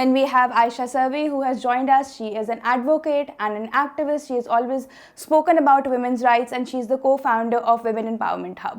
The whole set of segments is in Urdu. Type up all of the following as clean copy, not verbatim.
Then we have Aisha Survey who has joined us. She is an advocate and an activist. She has always spoken about women's rights and she is the co-founder of Women Empowerment Hub.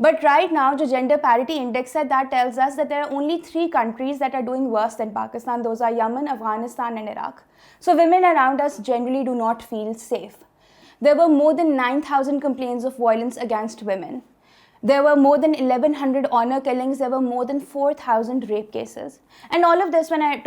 But right now, the gender parity index that tells us that there are only 3 countries that are doing worse than Pakistan. Those are Yemen, Afghanistan and Iraq. So women around us generally do not feel safe. There were more than 9,000 complaints of violence against women. There were more than 1,100 honor killings. There were more than 4,000 rape cases. And all of this, when I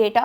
data.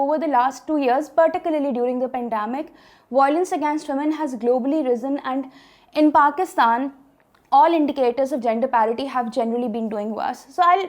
over the last 2 years, particularly during the pandemic, violence against women has globally risen, and in Pakistan, all indicators of gender parity have generally been doing worse. So I'll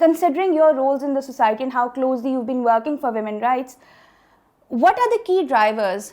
considering your roles in the society and how closely you've been working for women's rights, what are the key drivers?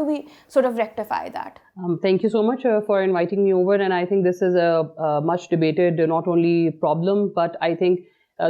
do we sort of rectify that? Thank you so much for inviting me over, and I think this is a much debated not only problem, but I think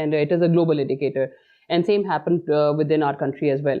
and it is a global indicator, and same happened within our country as well.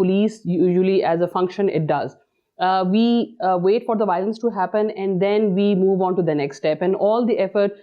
police usually as a function it does. We wait for the violence to happen and then we move on to the next step, and all the effort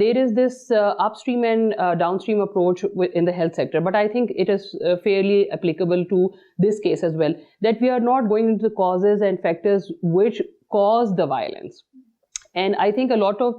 There is this upstream and downstream approach in the health sector, but I think it is fairly applicable to this case as well, that we are not going into the causes and factors which cause the violence. And I think a lot of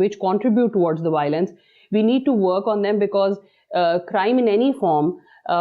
which contribute towards the violence, we need to work on them, because crime in any form,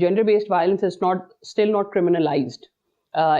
gender based violence is still not criminalized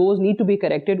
those need to be corrected,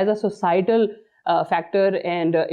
as a societal factor and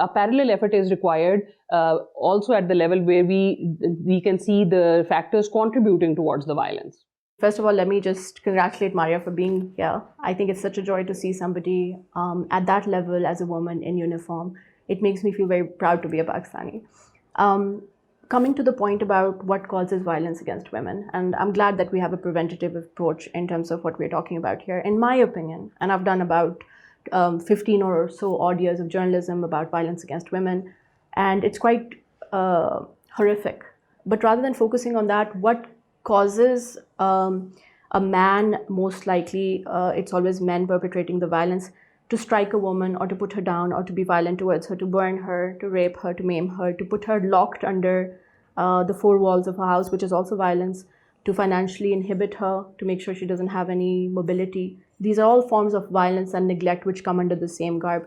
a parallel effort is required also at the level where we can see the factors contributing towards the violence. First of all, let me just congratulate Maria for being here. I think it's such a joy to see somebody at that level as a woman in uniform. It makes me feel very proud to be a Pakistani. Coming to the point about what causes violence against women, and I'm glad that we have a preventative approach in terms of what we're talking about here. In my opinion, and I've done about 15 or so odd years of journalism about violence against women, and it's quite horrific. But rather than focusing on that, what causes a man, most likely it's always men perpetrating the violence, to strike a woman or to put her down or to be violent towards her, to burn her, to rape her, to maim her, to put her locked under the 4 walls of a house, which is also violence, to financially inhibit her, to make sure she doesn't have any mobility. These are all forms of violence and neglect which come under the same garb.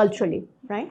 culturally, right?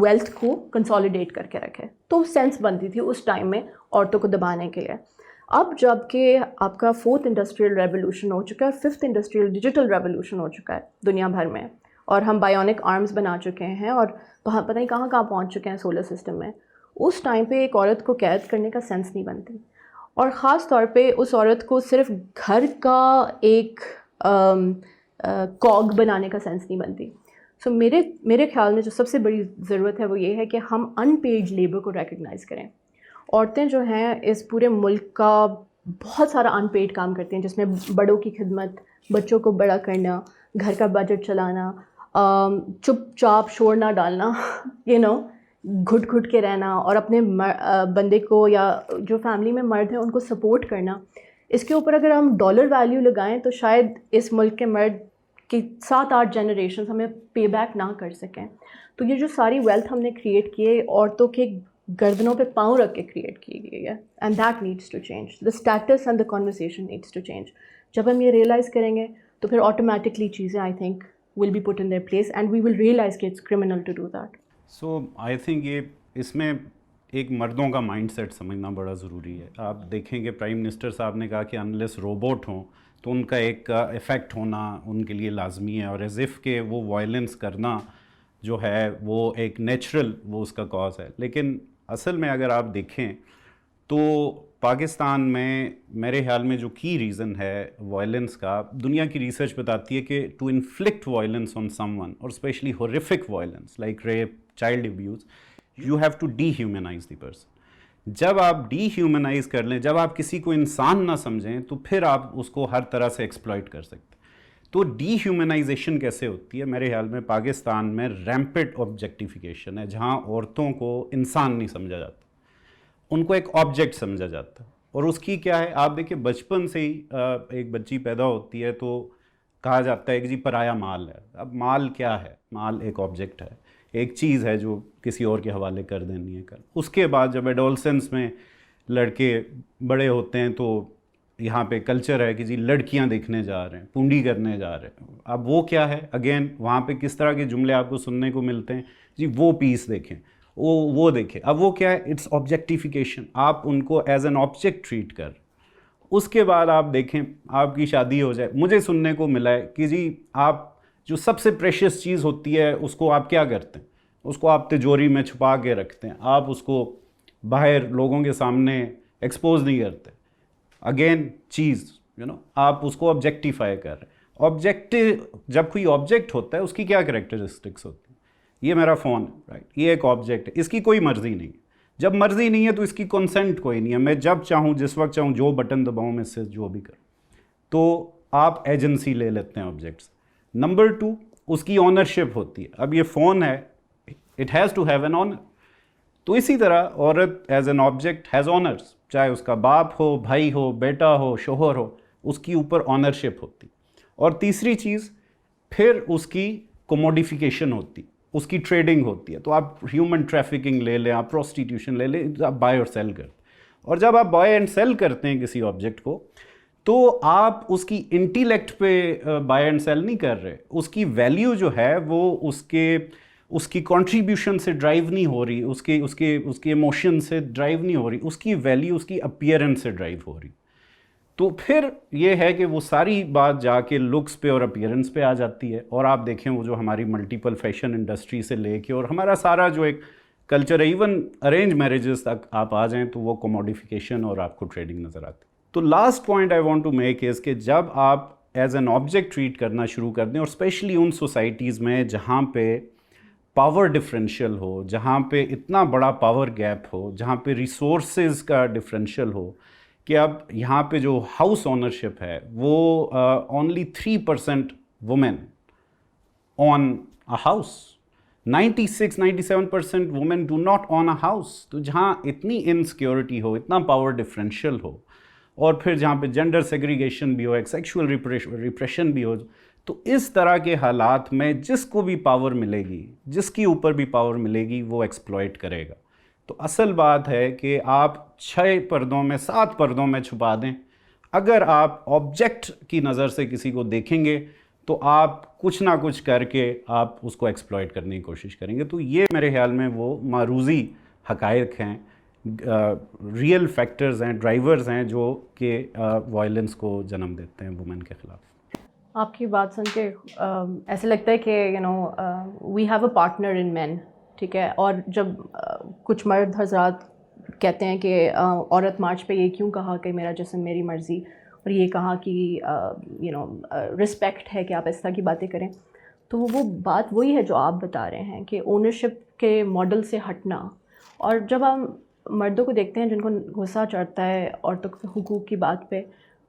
Wealth کو کنسالیڈیٹ کر کے رکھے. تو سینس بنتی تھی اس ٹائم میں عورتوں کو دبانے کے لیے. اب جب کہ آپ کا 4th انڈسٹریل ریولوشن ہو چکا ہے, 5th انڈسٹریل ڈیجیٹل ریولوشن ہو چکا ہے دنیا بھر میں, اور ہم بایونک آرمز بنا چکے ہیں اور پتہ نہیں کہاں کہاں پہنچ چکے ہیں سولر سسٹم میں, اس ٹائم پہ ایک عورت کو قید کرنے کا سینس نہیں بنتی, اور خاص طور پہ اس عورت کو صرف گھر کا ایک کاگ بنانے کا سینس نہیں بنتی. سو میرے خیال میں جو سب سے بڑی ضرورت ہے وہ یہ ہے کہ ہم ان پیڈ لیبر کو ریکگنائز کریں. عورتیں جو ہیں اس پورے ملک کا بہت سارا ان پیڈ کام کرتی ہیں, جس میں بڑوں کی خدمت, بچوں کو بڑا کرنا, گھر کا بجٹ چلانا, چپ چاپ شور نہ ڈالنا, گھٹ گھٹ کے رہنا, اور اپنے بندے کو یا جو فیملی میں مرد ہیں ان کو سپورٹ کرنا. اس کے اوپر اگر ہم ڈالر ویلیو لگائیں تو شاید اس ملک کے مرد کی 7-8 جنریشنز ہمیں پے بیک نہ کر سکیں. تو یہ جو ساری ویلتھ ہم نے کریٹ کی ہے عورتوں کے گردنوں پہ پاؤں رکھ کے کریٹ کی گئی ہے, and that needs to change. The status and the conversation needs to change. جب ہم یہ ریئلائز کریں گے تو پھر آٹومیٹکلی چیزیں I think will be put in their place and we will realize کہ it's criminal to do that. So I think یہ اس میں ایک مردوں کا مائنڈ سیٹ سمجھنا بڑا ضروری ہے. آپ دیکھیں کہ پرائم منسٹر صاحب نے کہا کہ انلیس روبوٹ ہوں تو ان کا ایک افیکٹ ہونا ان کے لیے لازمی ہے, اور ایز اف کہ وہ وائلنس کرنا جو ہے وہ ایک نیچرل وہ اس کا کاز ہے. لیکن اصل میں اگر آپ دیکھیں تو پاکستان میں میرے خیال میں جو کی ریزن ہے وائلنس کا, دنیا کی ریسرچ بتاتی ہے کہ to inflict violence on someone, اور especially horrific violence like rape, child abuse, you have to dehumanize the person. جب آپ ڈی ہیومنائز کر لیں, جب آپ کسی کو انسان نہ سمجھیں تو پھر آپ اس کو ہر طرح سے ایکسپلائٹ کر سکتے. تو ڈی ہیومنائزیشن کیسے ہوتی ہے؟ میرے خیال میں پاکستان میں ریمپٹ آبجیکٹیفیکیشن ہے, جہاں عورتوں کو انسان نہیں سمجھا جاتا, ان کو ایک آبجیکٹ سمجھا جاتا ہے. اور اس کی کیا ہے, آپ دیکھیں بچپن سے ہی ایک بچی پیدا ہوتی ہے تو کہا جاتا ہے کہ جی پرایا مال ہے. اب مال کیا ہے؟ مال ایک آبجیکٹ ہے, ایک چیز ہے جو کسی اور کے حوالے کر دینی ہے. اس کے بعد جب ایڈولسنس میں لڑکے بڑے ہوتے ہیں تو یہاں پہ کلچر ہے کہ جی لڑکیاں دیکھنے جا رہے ہیں, پونڈی کرنے جا رہے ہیں. اب وہ کیا ہے, اگین وہاں پہ کس طرح کے جملے آپ کو سننے کو ملتے ہیں, جی وہ پیس دیکھیں, وہ دیکھیں. اب وہ کیا ہے, اٹس آبجیکٹیفیکیشن, آپ ان کو ایز این آبجیکٹ ٹریٹ کر. اس کے بعد آپ دیکھیں آپ کی شادی ہو جائے, مجھے سننے کو ملا ہے کہ جی آپ جو سب سے پریشیس چیز ہوتی ہے اس کو آپ کیا کرتے ہیں, اس کو آپ تجوری میں چھپا کے رکھتے ہیں, آپ اس کو باہر لوگوں کے سامنے ایکسپوز نہیں کرتے. اگین چیز آپ اس کو آبجیکٹیفائی کر رہے ہیں. آبجیکٹ جب کوئی آبجیکٹ ہوتا ہے اس کی کیا کریکٹرسٹکس ہوتی ہیں؟ یہ میرا فون ہے, رائٹ, یہ ایک آبجیکٹ ہے, اس کی کوئی مرضی نہیں. جب مرضی نہیں ہے تو اس کی کنسنٹ کوئی نہیں ہے, میں جب چاہوں جس وقت چاہوں جو بٹن دباؤں میں سے جو بھی کروں. تو آپ ایجنسی لے لیتے ہیں آبجیکٹس. نمبر 2, اس کی آنرشپ ہوتی ہے. اب یہ فون ہے, it has to have an honour. تو اسی طرح عورت as an object has honours, چاہے اس کا باپ ہو, بھائی ہو, بیٹا ہو, شوہر ہو, اس کی اوپر آنرشپ ہوتی. اور تیسری چیز پھر اس کی کوموڈیفیکیشن ہوتی, اس کی ٹریڈنگ ہوتی ہے. تو آپ ہیومن ٹریفکنگ لے لیں, آپ پروسٹیٹیوشن لے لیں, آپ بائی اور سیل کرتے. اور جب آپ بائی اینڈ سیل کرتے ہیں کسی آبجیکٹ کو تو آپ اس کی انٹیلیکٹ پہ بائی اینڈ سیل نہیں کر رہے, اس کی ویلیو جو ہے وہ اس کی کنٹریبیوشن سے ڈرائیو نہیں ہو رہی, اس کے ایموشن سے ڈرائیو نہیں ہو رہی, اس کی ویلیو اس کی اپیئرنس سے ڈرائیو ہو رہی. تو پھر یہ ہے کہ وہ ساری بات جا کے لکس پہ اور اپیئرنس پہ آ جاتی ہے. اور آپ دیکھیں وہ جو ہماری ملٹیپل فیشن انڈسٹری سے لے کے اور ہمارا سارا جو ایک کلچر ہے, ایون ارینج میرجز تک آپ آ جائیں تو وہ کوموڈیفیکیشن اور آپ کو ٹریڈنگ نظر آتی. تو last point I want to make is کہ جب آپ ایز این آبجیکٹ ٹریٹ کرنا شروع کر دیں, اور اسپیشلی ان سوسائٹیز میں جہاں پہ پاور ڈفرینشیل ہو, جہاں پہ اتنا بڑا پاور گیپ ہو, جہاں پہ ریسورسز کا ڈفرینشیل ہو, کہ اب یہاں پہ جو ہاؤس اونرشپ ہے وہ only 3% women own a house, 96-97% women do not own a house. تو جہاں اتنی انسیکیورٹی ہو, اتنا پاور ڈفرینشیل ہو, اور پھر جہاں پہ جینڈر سیگریگیشن بھی ہو, ایک سیکشول ریپریشن بھی ہو, تو اس طرح کے حالات میں جس کو بھی پاور ملے گی, جس کی اوپر بھی پاور ملے گی, وہ ایکسپلائٹ کرے گا. تو اصل بات ہے کہ آپ 6 پردوں میں 7 پردوں میں چھپا دیں. اگر آپ آبجیکٹ کی نظر سے کسی کو دیکھیں گے تو آپ کچھ نہ کچھ کر کے آپ اس کو ایکسپلائٹ کرنے کی کوشش کریں گے. تو یہ میرے خیال میں وہ معروضی حقائق ہیں, ریئل فیکٹرز ہیں, ڈرائیورز ہیں جو کہ وائلنس کو جنم دیتے ہیں وومن کے خلاف. آپ کی بات سن کے ایسے لگتا ہے کہ we have a partner in مین, ٹھیک ہے, اور جب کچھ مرد حضرات کہتے ہیں کہ عورت مارچ پہ یہ کیوں کہا کہ میرا جسم میری مرضی, اور یہ کہا کہ رسپیکٹ ہے کہ آپ اس طرح کی باتیں کریں, تو وہ بات وہی ہے جو آپ بتا رہے ہیں کہ اونرشپ کے ماڈل سے ہٹنا. اور جب ہم مردوں کو دیکھتے ہیں جن کو غصہ چڑھتا ہے عورتوں کے حقوق کی بات پہ,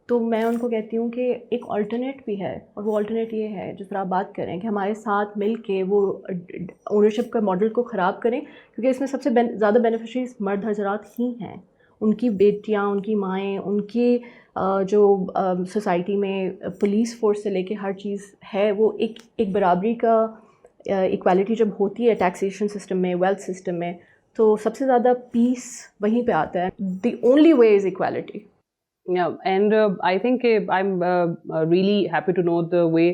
تو میں ان کو کہتی ہوں کہ ایک آلٹرنیٹ بھی ہے, اور وہ آلٹرنیٹ یہ ہے جس طرح آپ بات کریں کہ ہمارے ساتھ مل کے وہ اونرشپ کے ماڈل کو خراب کریں, کیونکہ اس میں سب سے زیادہ بینیفیشریز مرد حضرات ہی ہیں. ان کی بیٹیاں, ان کی مائیں, ان کی جو سوسائٹی میں پولیس فورس سے لے کے ہر چیز ہے, وہ ایک برابری کا ایکویلٹی جب ہوتی ہے ٹیکسیشن سسٹم میں, ویلتھ سسٹم میں, تو سب سے زیادہ پیس وہیں پہ آتا ہے. The only way is equality. Yeah, and I think I'm really happy to know the way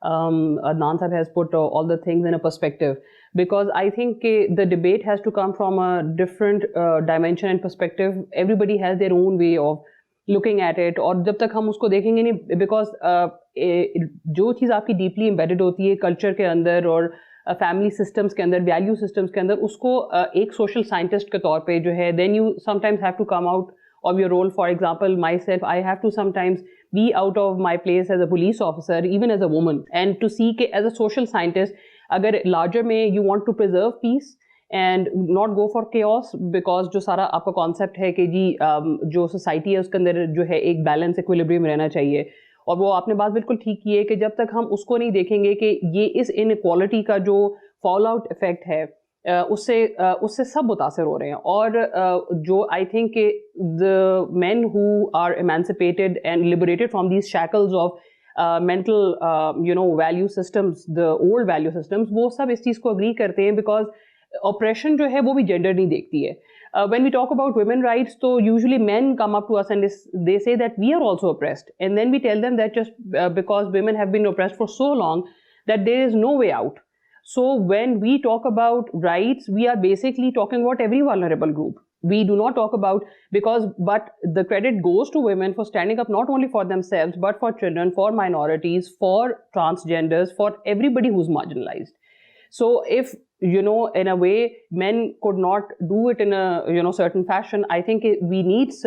Adnan Sahab has put all the things in a perspective, because I think the debate has to come from a different dimension and perspective. Everybody has their own way of looking at it, اور جب تک ہم اس کو دیکھیں گے نہیں, because جو چیز آپ کی ڈیپلی امبیڈڈ ہوتی ہے کلچر کے اندر اور فیملی سسٹمس کے اندر, ویلیو سسٹمس کے اندر, اس کو ایک سوشل سائنٹسٹ کے طور پہ جو ہے, then you sometimes have to come out of your role. For example, myself, I have to sometimes be out of my place as a police officer, even as a woman, and to see کہ as a social scientist, اگر larger میں you want to preserve peace and not go for chaos, because جو سارا آپ کا کانسیپٹ ہے کہ جی جو سوسائٹی ہے اس کے اندر جو ہے ایک بیلنس ایکویلبریم رہنا چاہیے, اور وہ آپ نے بات بالکل ٹھیک کی ہے کہ جب تک ہم اس کو نہیں دیکھیں گے کہ یہ اس انیکوالٹی کا جو فال آؤٹ افیکٹ ہے اس سے سب متاثر ہو رہے ہیں. اور جو آئی تھنک کہ the men who are emancipated and liberated from these shackles of mental value systems, the old value systems, وہ سب اس چیز کو اگری کرتے ہیں, بیکاز oppression جو ہے وہ بھی جینڈر نہیں دیکھتی ہے. When we talk about women rights, so usually men come up to us and they say that we are also oppressed, and then we tell them that just because women have been oppressed for so long that there is no way out. So when we talk about rights, we are basically talking about every vulnerable group. We do not talk about, but the credit goes to women for standing up not only for themselves, but for children, for minorities, for transgenders, for everybody who's marginalized. So if, in a way, men could not do it in a, certain fashion, I think we need,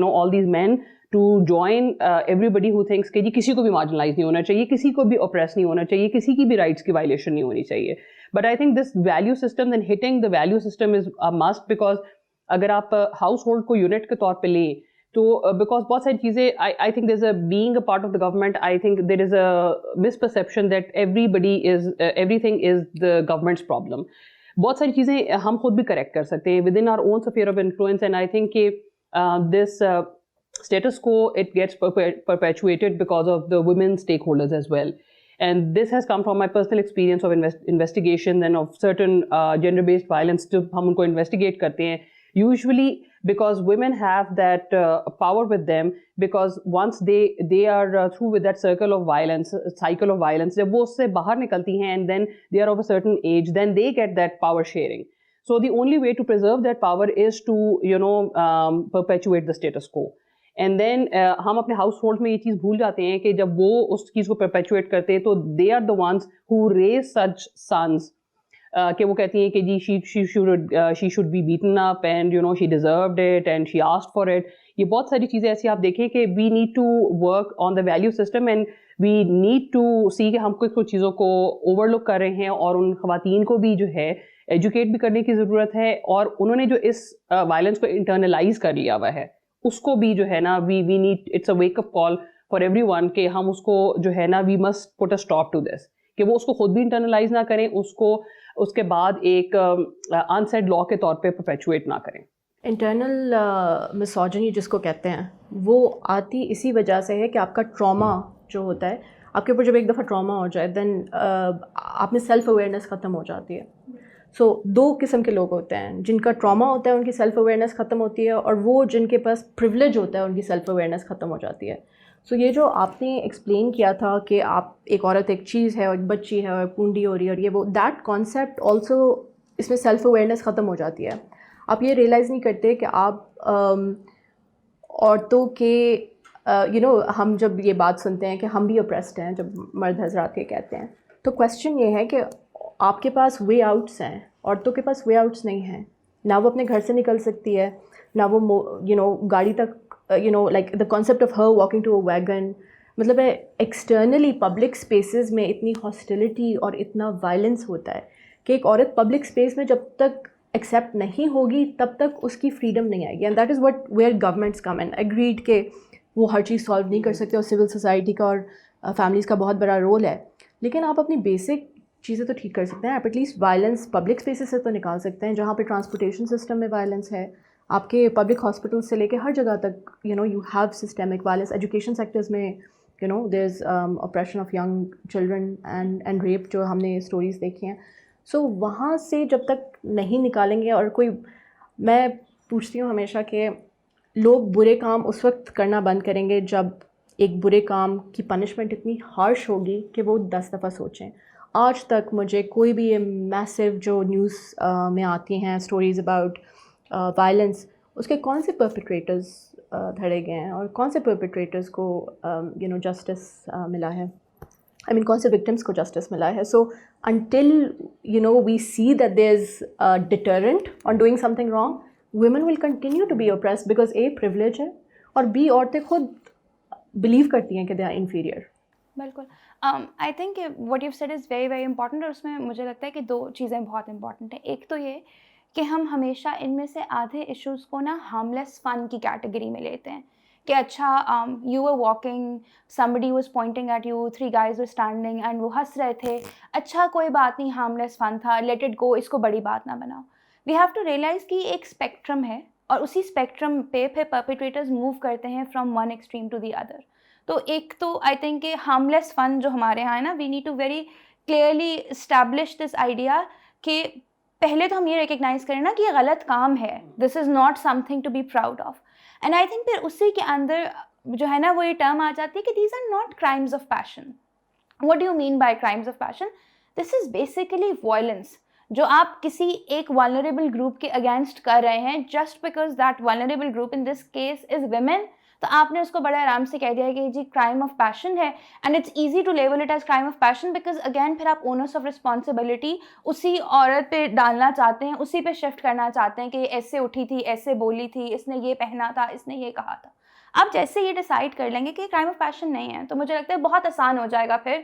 all these men to join everybody who thinks کہ جی کسی کو بھی marginalize نہیں ہونا چاہیے, کسی کو بھی oppress نہیں ہونا چاہیے, کسی کی بھی rights کی violation نہیں ہونی چاہیے. But I think this value system and hitting the value system is a must, because اگر آپ household کو unit کے طور پہ لیں تو because بہت ساری چیزیں, I think there's being a part of the government, I think there is a misperception that everything is the government's problem. بہت ساری چیزیں ہم خود بھی کریکٹ کر سکتے ہیں within our own sphere of influence, and I think کہ this status quo, it gets perpetuated because of the women stakeholders as well. And this has come from my personal experience of investigation and of certain gender-based violence. جب ہم ان کو investigate کرتے ہیں, usually because women have that power with them, because once they are through with that cycle of violence, جب وہ اس سے باہر نکلتی ہیں and then they are of a certain age, then they get that power sharing. So the only way to preserve that power is to, perpetuate the status quo. And then ہم اپنے ہاؤس ہولڈ میں یہ چیز بھول جاتے ہیں کہ جب وہ اس چیز کو perpetuate کرتے ہیں تو they are the ones who raise such sons, کہ وہ کہتی ہیں کہ جی she should be beaten up and she deserved it and she asked for it. یہ بہت ساری چیزیں ایسی آپ دیکھیں کہ we need to work on the value system and we need to see کہ ہم کچھ چیزوں کو اوور لک کر رہے ہیں, اور ان خواتین کو بھی جو ہے ایجوکیٹ بھی کرنے کی ضرورت ہے, اور انہوں نے جو اس وائلنس کو انٹرنلائز کر لیا ہوا ہے اس کو بھی جو ہے نا we need, it's a wake up call for everyone کہ ہم اس کو جو ہے نا we must put a stop to this, کہ وہ اس کو خود بھی انٹرنلائز نہ کریں, اس کو اس کے بعد ایک unsaid law کے طور پہ perpetuate نہ کریں. انٹرنل مسوجنی جس کو کہتے ہیں وہ آتی اسی وجہ سے ہے کہ آپ کا ٹراما جو ہوتا ہے, آپ کے اوپر جب ایک دفعہ ٹراما ہو جائے دین آپ میں سیلف اویئرنیس ختم ہو جاتی ہے. سو دو قسم کے لوگ ہوتے ہیں, جن کا ٹراما ہوتا ہے ان کی سیلف اویئرنیس ختم ہوتی ہے, اور وہ جن کے پاس پریولیج ہوتا ہے ان کی سیلف اویئرنیس ختم ہو جاتی ہے. سو یہ جو آپ نے ایکسپلین کیا تھا کہ آپ ایک عورت ایک چیز ہے اور ایک بچی ہے اور پونڈی ہو رہی ہے اور یہ وہ دیٹ کانسیپٹ آلسو اس میں سیلف اویئرنیس ختم ہو جاتی ہے. آپ یہ ریئلائز نہیں کرتے کہ آپ عورتوں کے ہم جب یہ بات سنتے ہیں کہ ہم بھی اپریسڈ ہیں جب مرد حضرات یہ کہتے ہیں تو کویسچن یہ ہے کہ آپ کے پاس وے آؤٹس ہیں, عورتوں کے پاس وے آؤٹس نہیں ہیں. نہ وہ اپنے گھر سے نکل سکتی ہے, نہ وہ گاڑی تک like the concept of her walking to a wagon. مطلب ہے ایکسٹرنلی پبلک اسپیسیز میں اتنی ہاسٹیلٹی اور اتنا وائلنس ہوتا ہے کہ ایک عورت پبلک اسپیس میں جب تک ایکسیپٹ نہیں ہوگی تب تک اس کی فریڈم نہیں آئے گی. And that is what where governments come and agreed کہ وہ ہر چیز سالو نہیں کر سکتے اور سول سوسائٹی کا اور فیملیز کا بہت بڑا رول ہے. لیکن آپ اپنی بیسک چیزیں تو ٹھیک کر سکتے ہیں. آپ at least violence public spaces سے تو نکال سکتے ہیں جہاں پہ ٹرانسپورٹیشن سسٹم میں وائلنس ہے. آپ کے پبلک ہاسپٹل سے لے کے ہر جگہ تک you have systemic violence. Education sectors میں there is oppression of young children and rape جو ہم نے اسٹوریز دیکھی ہیں. سو وہاں سے جب تک نہیں نکالیں گے اور کوئی, میں پوچھتی ہوں ہمیشہ کہ لوگ برے کام اس وقت کرنا بند کریں گے جب ایک برے کام کی پنشمنٹ اتنی ہارش ہوگی کہ وہ 10 دفعہ سوچیں. آج تک مجھے کوئی بھی یہ میسو جو نیوز میں آتی ہیں اسٹوریز اباؤٹ وائلنس, اس کے کون سے پرپیٹریٹرز دھڑے گئے ہیں اور کون سے پرپیٹریٹرز کو جسٹس ملا ہے, آئی مین کون سے وکٹمس کو جسٹس ملا ہے. So until we see that there is deterrent on doing something wrong, women will continue to be oppressed because A privilege ہے اور B عورتیں خود بلیو کرتی ہیں کہ they are inferior. بالکل. I think what you said is very very important, اور اس میں مجھے لگتا ہے کہ 2 چیزیں بہت امپورٹنٹ ہیں. ایک تو یہ کہ ہم ہمیشہ ان میں سے آدھے ایشوز کو نا ہارملیس فن کی کیٹیگری میں لیتے ہیں کہ اچھا you were walking, somebody was pointing at you, 3 guys were standing and وہ ہنس رہے تھے, اچھا کوئی بات نہیں, ہارملیس فن تھا, لیٹ اٹ گو, اس کو بڑی بات نہ بناؤ. وی ہیو ٹو ریئلائز کہ ایک اسپیکٹرم ہے اور اسی اسپیکٹرم پہ پھر پرپیٹریٹرز موو کرتے ہیں from one extreme to the other. تو ایک تو آئی تھنک کہ ہارملیس فن جو ہمارے یہاں ہے نا, we need to very clearly establish this idea کہ پہلے تو ہم یہ ریکگنائز کریں نا کہ یہ غلط کام ہے, this is not something to be proud of. And I think پھر اسی کے اندر جو ہے نا وہ یہ ٹرم آ جاتی ہے کہ these are not crimes of passion. What do you mean by crimes of passion? This is basically violence جو آپ کسی ایک vulnerable گروپ کے اگینسٹ کر رہے ہیں just because that vulnerable group in this case is women. تو آپ نے اس کو بڑے آرام سے کہہ دیا کہ جی کرائم آف پیشن ہے, and it's easy to label it as crime of passion because again پھر آپ اونرس آف رسپانسبلٹی اسی عورت پہ ڈالنا چاہتے ہیں, اسی پہ شفٹ کرنا چاہتے ہیں کہ یہ ایسے اٹھی تھی, ایسے بولی تھی, اس نے یہ پہنا تھا, اس نے یہ کہا تھا. آپ جیسے یہ ڈیسائڈ کر لیں گے کہ کرائم آف پیشن نہیں ہے تو مجھے لگتا ہے بہت آسان ہو جائے گا پھر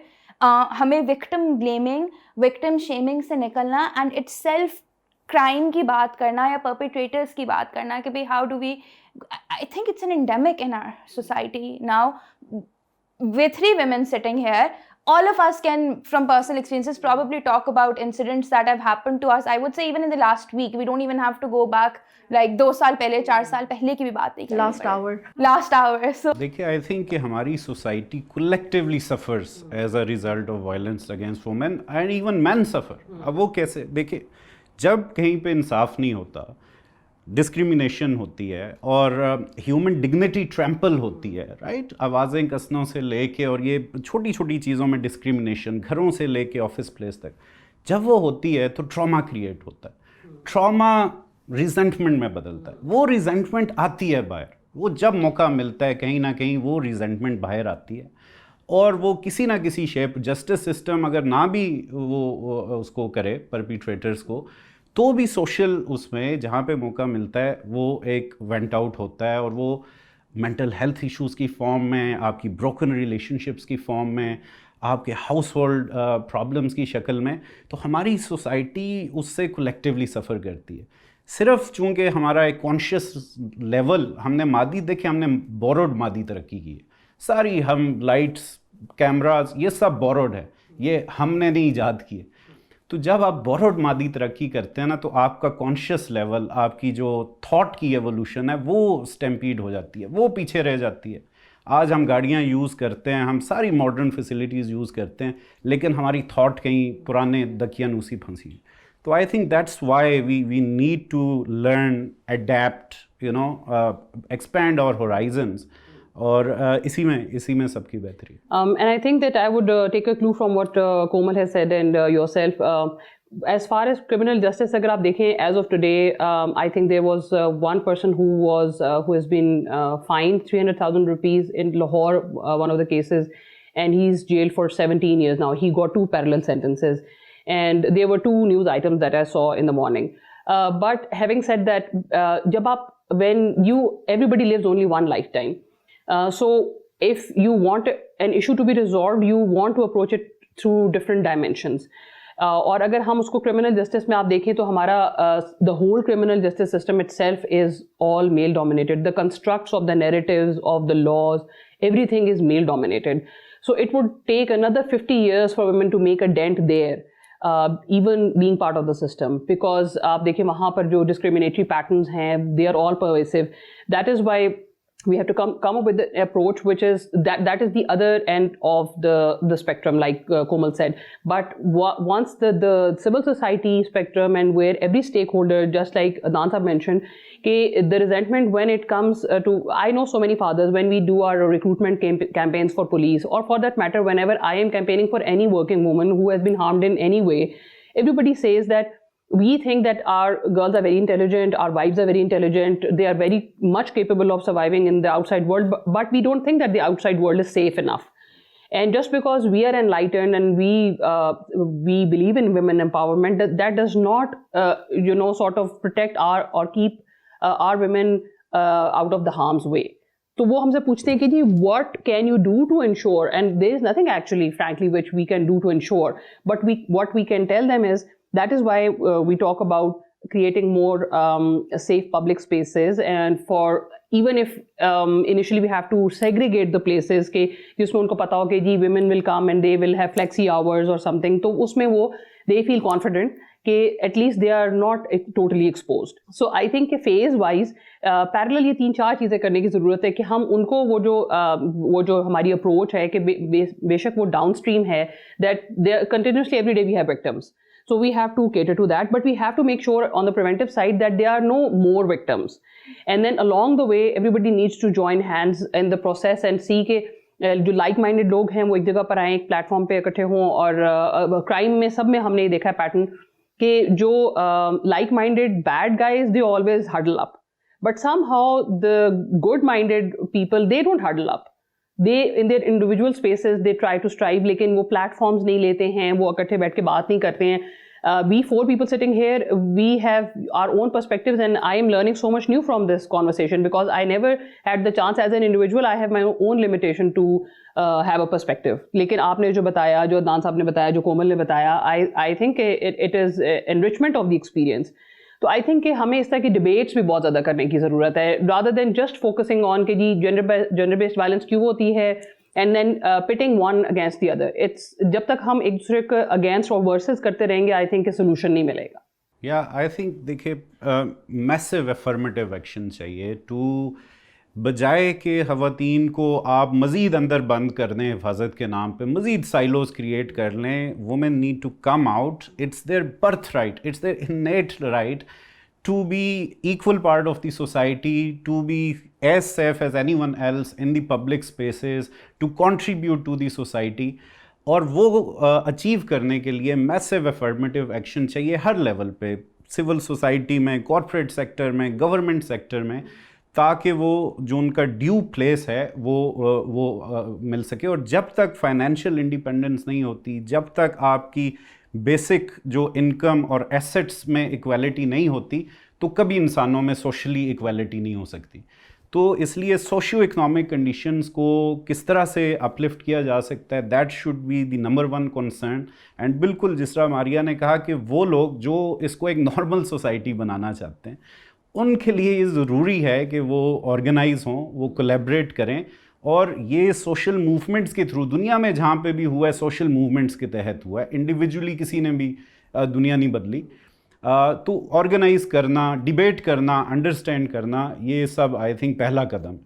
ہمیں وکٹم بلیمنگ, وکٹم شیمنگ سے نکلنا اینڈ اٹس سیلف کرائم کی بات کرنا یا پرپیٹریٹرس کی بات کرنا کہ بھائی how do we, I think it's an endemic in our society now. With 3 women sitting here, all of us can from personal experiences probably talk about incidents that have happened to us. I would say even in the last week, we don't even have to go back like 2 saal pehle, 4 saal pehle ki bhi baat nahi karni. Last hour. So دیکھیے آئی تھنک کہ ہماری society collectively suffers as a result of violence against women and even men suffer. اب وہ کیسے, دیکھیے جب کہیں پہ انصاف نہیں ہوتا, ڈسکریمنیشن ہوتی ہے اور ہیومن ڈگنیٹی ٹریمپل ہوتی ہے, رائٹ, آوازیں کسنوں سے لے کے اور یہ چھوٹی چھوٹی چیزوں میں ڈسکریمنیشن, گھروں سے لے کے آفس پلیس تک, جب وہ ہوتی ہے تو ٹراما کریٹ ہوتا ہے. ٹراما ریزنٹمنٹ میں بدلتا ہے. وہ ریزنٹمنٹ آتی ہے باہر, وہ جب موقع ملتا ہے کہیں نہ کہیں وہ ریزنٹمنٹ باہر آتی ہے اور وہ کسی نہ کسی شیپ, جسٹس سسٹم اگر نہ بھی وہ اس کو کرے پرپیٹریٹرز کو, تو بھی سوشل اس میں جہاں پہ موقع ملتا ہے وہ ایک وینٹ آؤٹ ہوتا ہے اور وہ مینٹل ہیلتھ ایشوز کی فارم میں, آپ کی بروکن ریلیشن شپس کی فارم میں, آپ کے ہاؤس ہولڈ پرابلمس کی شکل میں. تو ہماری سوسائٹی اس سے کولیکٹیولی سفر کرتی ہے. صرف چونکہ ہمارا ایک کانشیس لیول, ہم نے مادی دیکھے, ہم نے بوروڈ مادی ترقی کی ہے ساری, ہم لائٹس, کیمراز, یہ سب بوروڈ ہے, یہ ہم نے نہیں ایجاد کیے. تو جب آپ بوروڈ مادی ترقی کرتے ہیں نا تو آپ کا کانشیس لیول, آپ کی جو تھاٹ کی ایوولوشن ہے وہ اسٹیمپیڈ ہو جاتی ہے, وہ پیچھے رہ جاتی ہے. آج ہم گاڑیاں یوز کرتے ہیں, ہم ساری ماڈرن فیسلٹیز یوز کرتے ہیں, لیکن ہماری تھاٹ کہیں پرانے دکیانوسی پھنسی ہے. تو I think that's why we need to learn, adapt, expand our horizons اور اسی میں سب کی بہتری. And I think that I would take a clue from what Komal has said and yourself. As far as criminal justice, agar aap dekhein, as of today, I think there was one person who has been fined 300,000 rupees in Lahore, one of the cases, and he's jailed for 17 years now. He got 2 parallel sentences, and there were 2 news items that I saw in the morning. But having said that, everybody lives only one lifetime. So if you want an issue to be resolved, you want to approach it through different dimensions. اور اگر ہم اس کو کرمنل جسٹس میں آپ دیکھیں تو ہمارا the whole criminal justice system it self is all male dominated. The constructs of the narratives of the laws every thing is male dominated. So it would take another 50 years for women to make a dent there, even being part of the system, because آپ دیکھیں وہاں پر جو discriminatory patterns ہیں they are all pervasive. That is why we have to come up with an approach which is that is the other end of the spectrum, like Komal said. But once the civil society spectrum, and where every stakeholder, just like Adnan Sahab mentioned, the resentment when it comes to, I know so many fathers, when we do our recruitment campaigns for police, or for that matter whenever I am campaigning for any working woman who has been harmed in any way, everybody says that we think that our girls are very intelligent, our wives are very intelligent, they are very much capable of surviving in the outside world, but we don't think that the outside world is safe enough. And just because we are enlightened and we believe in women empowerment, that does not sort of protect or keep our women out of the harm's way. تو وہ ہم سے پوچھتے ہیں کہ جی what can you do to ensure, and there is nothing actually frankly which we can do to ensure, but what we can tell them is, that is why we talk about creating more safe public spaces, and for even if initially we have to segregate the places کہ جس میں ان کو پتا ہو کہ جی women will come and they will have flexi hours or something, تو اس میں وہ they feel confident کہ at least they are not totally exposed. So I think کہ phase wise parallel یہ 3-4 چیزیں کرنے کی ضرورت ہے کہ ہم ان کو وہ جو ہماری اپروچ ہے کہ بے شک وہ ڈاؤن اسٹریم ہے, that continuously every day we have victims. So we have to cater to that, but we have to make sure on the preventive side that there are no more victims. And then along the way, everybody needs to join hands in the process and see کہ جو لائک مائنڈیڈ لوگ ہیں وہ ایک جگہ پر آئیں, ایک پلیٹ فارم پہ اکٹھے ہوں. اور کرائم میں سب میں ہم نے دیکھا ہے پیٹرن کہ جو like minded bad guys they always huddle up, but somehow the good minded people they don't huddle up. They in their individual spaces they try to strive, لیکن وہ پلیٹ فارمز نہیں لیتے ہیں, وہ اکٹھے بیٹھ کے بات نہیں کرتے ہیں. We 4 people sitting here, we have our own perspectives, and I am learning so much new from this conversation because I never had the chance as an individual. I have my own limitation to have a perspective. لیکن آپ نے جو بتایا, جو عدنان صاحب نے بتایا, جو کومل نے بتایا, I think it is enrichment of the experience. تو آئی تھنک کہ ہمیں اس طرح کی ڈبیٹس بھی بہت زیادہ کرنے کی ضرورت ہے, rather than just focusing on کہ جی جینڈر بیسڈ وائلنس کیوں ہوتی ہے, and then putting one against the other. جب تک ہم ایک دوسرے کو اگینسٹ اور ورسز کرتے رہیں گے, آئی تھنک کہ سولوشن نہیں ملے گا. یا آئی تھنک دیکھیے میسو افرمیٹیو ایکشن چاہیے ٹو, بجائے کہ خواتین کو آپ مزید اندر بند کر دیں حفاظت کے نام پہ, مزید سائلوز کریٹ کر لیں. Women need to come out, it's their birth right, it's their innate right to be equal part of the society, to be as safe as anyone else in the public spaces, to contribute to the society. اور وہ اچیو کرنے کے لیے میسو افرمیٹیو ایکشن چاہیے ہر لیول پہ, سول سوسائٹی میں, کارپوریٹ سیکٹر میں, گورنمنٹ سیکٹر میں, تاکہ وہ جو ان کا ڈیو پلیس ہے وہ مل سکے. اور جب تک فائنینشیل انڈیپینڈنس نہیں ہوتی, جب تک آپ کی بیسک جو انکم اور ایسٹس میں ایکویلٹی نہیں ہوتی, تو کبھی انسانوں میں سوشلی ایکویلٹی نہیں ہو سکتی. تو اس لیے سوشیو اکنامک کنڈیشنز کو کس طرح سے اپلفٹ کیا جا سکتا ہے, that should be the number 1 concern. And بالکل جس طرح ماریا نے کہا کہ وہ لوگ جو اس کو ایک نارمل سوسائٹی بنانا چاہتے ہیں, ان کے لیے یہ ضروری ہے کہ وہ آرگنائز ہوں, وہ کولیبریٹ کریں. اور یہ سوشل موومنٹس کے تھرو, دنیا میں جہاں پہ بھی ہوا ہے سوشل موومنٹس کے تحت ہوا ہے, انڈیویجولی کسی نے بھی دنیا نہیں بدلی. تو آرگنائز کرنا, ڈیبیٹ کرنا, انڈرسٹینڈ کرنا, یہ سب آئی تھنک پہلا قدم.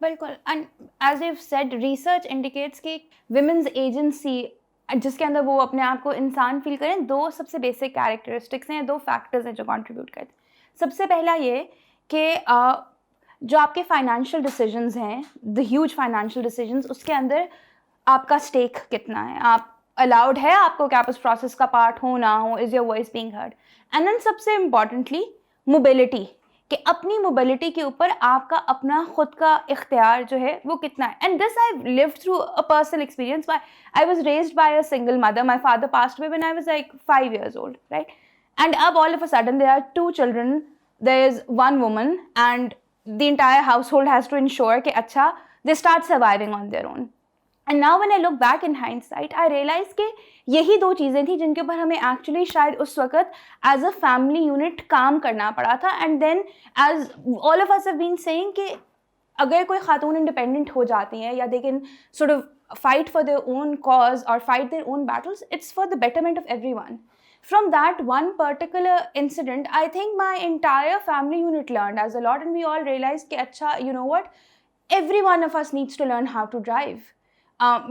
بالکل. And as you said, research indicates کہ ویمنز ایجنسی جس کے اندر وہ اپنے آپ کو انسان فیل کریں, 2 سب سے بیسک کیریکٹرسٹکس ہیں, 2 فیکٹرز ہیں جو کنٹریبیوٹ کرتے ہیں. سب سے پہلا یہ کہ جو آپ کے فائنینشیل ڈیسیجنز ہیں, the huge financial decisions, اس کے اندر آپ کا اسٹیک کتنا ہے, آپ الاؤڈ ہے آپ کو کہ آپ اس پروسیس کا پارٹ ہو نہ ہو, is your voice being heard. And then سب سے امپورٹنٹلی موبلٹی, کہ اپنی موبلٹی کے اوپر آپ کا اپنا خود کا اختیار جو ہے وہ کتنا ہے. And this I lived through a personal experience. I was raised by a single mother. My father passed away when I was like 5 years old, right? And all of a sudden there are 2 children, there is 1 woman, and the entire household has to ensure کہ اچھا they start surviving on their own. And now when I look back in hindsight, I realize کہ یہی 2 چیزیں تھیں جن کے اوپر ہمیں ایکچولی شاید اس وقت ایز اے فیملی یونٹ کام کرنا پڑا تھا. And then as all of us have been saying کہ اگر کوئی خاتون انڈیپینڈنٹ ہو جاتی ہیں یا they can sort of fight for their own cause or fight their own battles, it's for the betterment of everyone. From that one particular incident, I think my entire family unit learned as a lot, and we all realized کہ اچھا, you know what, every one of us needs to learn how to drive.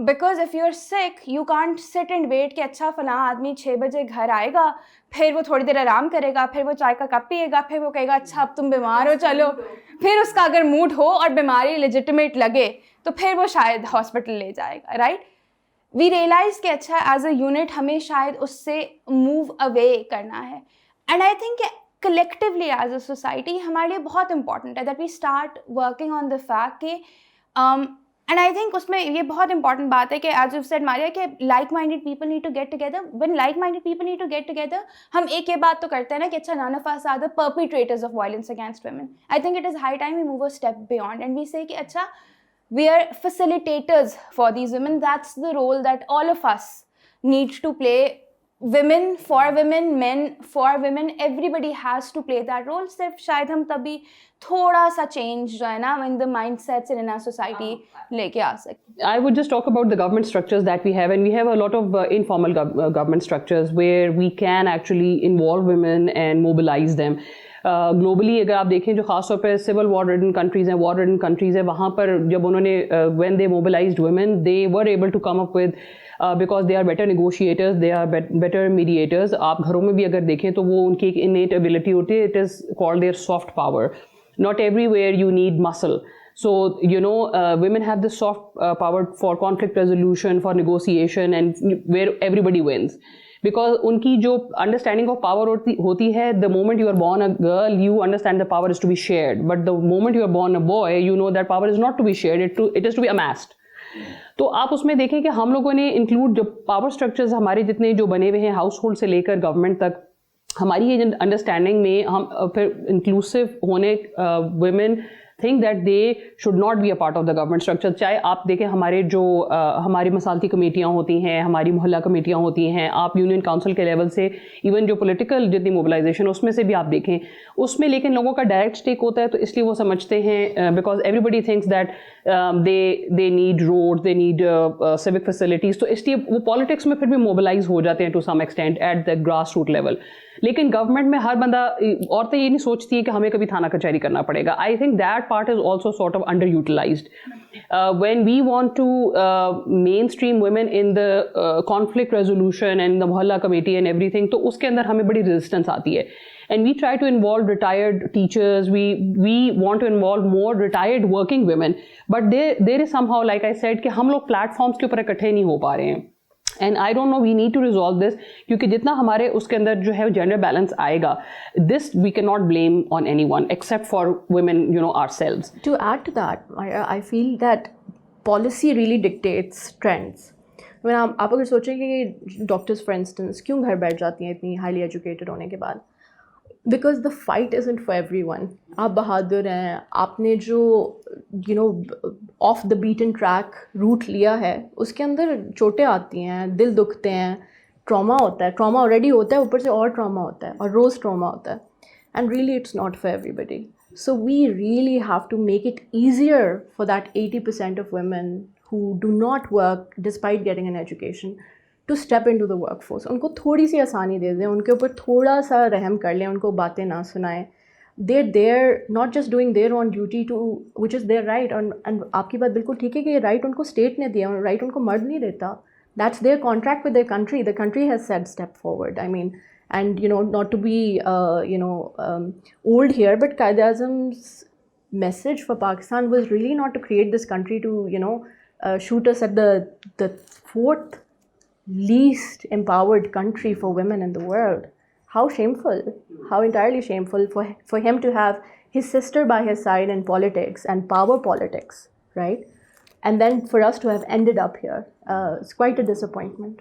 Because if you're sick, you can't sit and wait کہ اچھا فلاں آدمی 6 بجے گھر آئے گا, پھر وہ تھوڑی دیر آرام کرے گا, پھر وہ چائے کا کپ پیے گا, پھر وہ کہے گا اچھا اب تم بیمار ہو چلو. پھر اس کا اگر موڈ ہو اور بیماری لیجیٹمیٹ لگے تو پھر وہ شاید ہاسپٹل لے جائے گا, رائٹ. وی ریئلائز کہ اچھا ایز اے یونٹ ہمیں شاید اس سے موو اوے کرنا ہے. اینڈ آئی تھنک کہ کلیکٹیولی ایز اے سوسائٹی ہمارے لیے بہت امپورٹنٹ ہے that we start working on the fact کہ اینڈ آئی تھنک اس میں یہ بہت امپورٹنٹ بات ہے کہ ایز یو سیڈ ماریا کہ like minded people need to get together. When like minded people need to get together, ہم ایک یہ بات تو کرتے ہیں نا کہ اچھا none of us are the perpetrators of violence against women. I think it is high time we move a step beyond and we say کہ اچھا we are facilitators for these women. That's the role that all of us need to play. Women for women, men for women, everybody has to play that role. صرف شاید ہم تبھی تھوڑا سا چینج جو ہے نا in the mindsets and in our society لے کے آ سکتے. I would just talk about the government structures that we have, and we have a lot of informal government structures where we can actually involve women and mobilize them. Globally اگر آپ دیکھیں جو خاص طور پہ سول وار ریڈن کنٹریز ہیں, وار ریڈن کنٹریز ہیں, وہاں پر جب انہوں نے when they mobilized women they were able to come up with because they are better negotiators, they are better mediators. آپ گھروں میں بھی اگر دیکھیں تو وہ ان کی ایک انیٹ ایبلٹی ہوتی ہے, it is called their soft power. Not everywhere you need muscle. So, you know, women have this soft power for conflict resolution, for negotiation, and where everybody wins. Because ان کی جو understanding of power ہوتی ہے, the moment you are born a girl, you understand the power is to be shared. But the moment you are born a boy, you know that power is not to be shared, it is to be amassed. تو آپ اس میں دیکھیں کہ ہم لوگوں نے انکلوڈ جو پاور اسٹرکچرز ہمارے جتنے جو بنے ہوئے ہیں ہاؤس ہولڈ سے لے کر گورنمنٹ تک, ہماری یہ انڈرسٹینڈنگ میں ہم پھر انکلوسیو ہونے women think that they should not be a part of the government structure. چاہے آپ دیکھیں ہمارے جو ہماری مسالتی کمیٹیاں ہوتی ہیں, ہماری محلہ کمیٹیاں ہوتی ہیں, آپ یونین کاؤنسل کے لیول سے ایون جو پولیٹیکل جتنی موبلائزیشن اس میں سے بھی آپ دیکھیں, اس میں لیکن لوگوں کا ڈائریکٹ اسٹیک ہوتا ہے. تو اس لیے وہ سمجھتے ہیں because everybody thinks that they need roads, they need civic facilities. تو اس لیے وہ پالیٹکس میں پھر بھی موبلائز ہو جاتے ہیں to some extent at the grass root level. لیکن گورنمنٹ میں ہر بندہ, عورتیں یہ نہیں سوچتی ہیں کہ ہمیں کبھی تھانہ کچہری کرنا پڑے گا. I think that part is also sort of underutilized. When we want to mainstream women in the conflict resolution and the محلہ کمیٹی اینڈ ایوری تھنگ, تو اس کے اندر ہمیں بڑی ریزسٹنس آتی ہے. And we try to involve retired teachers. We want to involve more retired working women. But there is somehow, like I said, کہ ہم لوگ platforms کے اوپر اکٹھے نہیں ہو پا رہے ہیں. And I don't know, we need to resolve this, کیونکہ جتنا ہمارے اس کے اندر جو ہے جینڈر بیلنس آئے گا, this we cannot blame on anyone except for women, you know, ourselves. To add to that, I feel that policy really dictates trends. آپ اگر سوچیں کہ ڈاکٹرز فار انسٹنس کیوں گھر بیٹھ جاتی ہیں اتنی ہائیلی ایجوکیٹڈ ہونے کے بعد, because the fight isn't for everyone. آپ بہادر ہیں, آپ نے جو you know off the beaten track route لیا ہے, اس کے اندر چوٹیں آتی ہیں, دل دکھتے ہیں, ٹراما ہوتا ہے, ٹراما آلریڈی ہوتا ہے, اوپر سے اور ٹراما ہوتا ہے, اور روز ٹراما ہوتا ہے. And really it's not for everybody. So we really have to make it easier for that 80% of women who do not work despite getting an education to step into the workforce. ان کو تھوڑی سی آسانی دے دیں, ان کے اوپر تھوڑا سا رحم کر لیں, ان کو باتیں نہ سنائیں. They're there not just doing their own duty to which is their right, and آپ کی بات بالکل ٹھیک ہے کہ یہ رائٹ ان کو اسٹیٹ نے دیا, رائٹ ان کو مرد نہیں دیتا. That's their contract with their country. The country has said step forward. I mean, and you know, not to be old here, but Qaid-e-Azam's message for Pakistan was really not to create this country to, shoot us at the fourth least empowered country for women in the world. How shameful, how entirely shameful for him to have his sister by his side in politics and power politics, right? And then for us to have ended up here. It's quite a disappointment.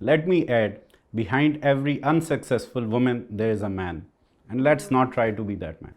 Let me add, behind every unsuccessful woman there is a man. And let's not try to be that man.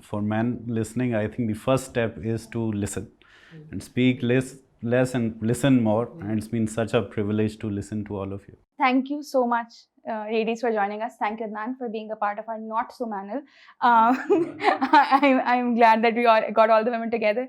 for men listening, I think the first step is to listen and speak less and listen more. And it's been such a privilege to listen to all of you. Thank you so much, ladies, for joining us. Thank you, Adnan, for being a part of our Not So Manel. I'm glad that we all got all the women together.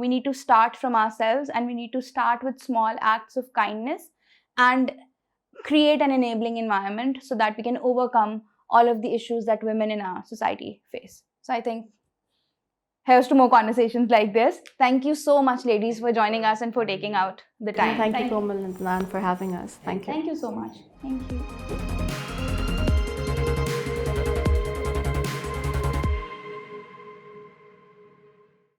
we need to start from ourselves, and we need to start with small acts of kindness and create an enabling environment so that we can overcome all of the issues that women in our society face. So I think here's to more conversations like this. Thank you so much, ladies, for joining us and for taking out the time. Thank you, Komal and Adnan, for having us. Thank you. Thank you so much. Thank you.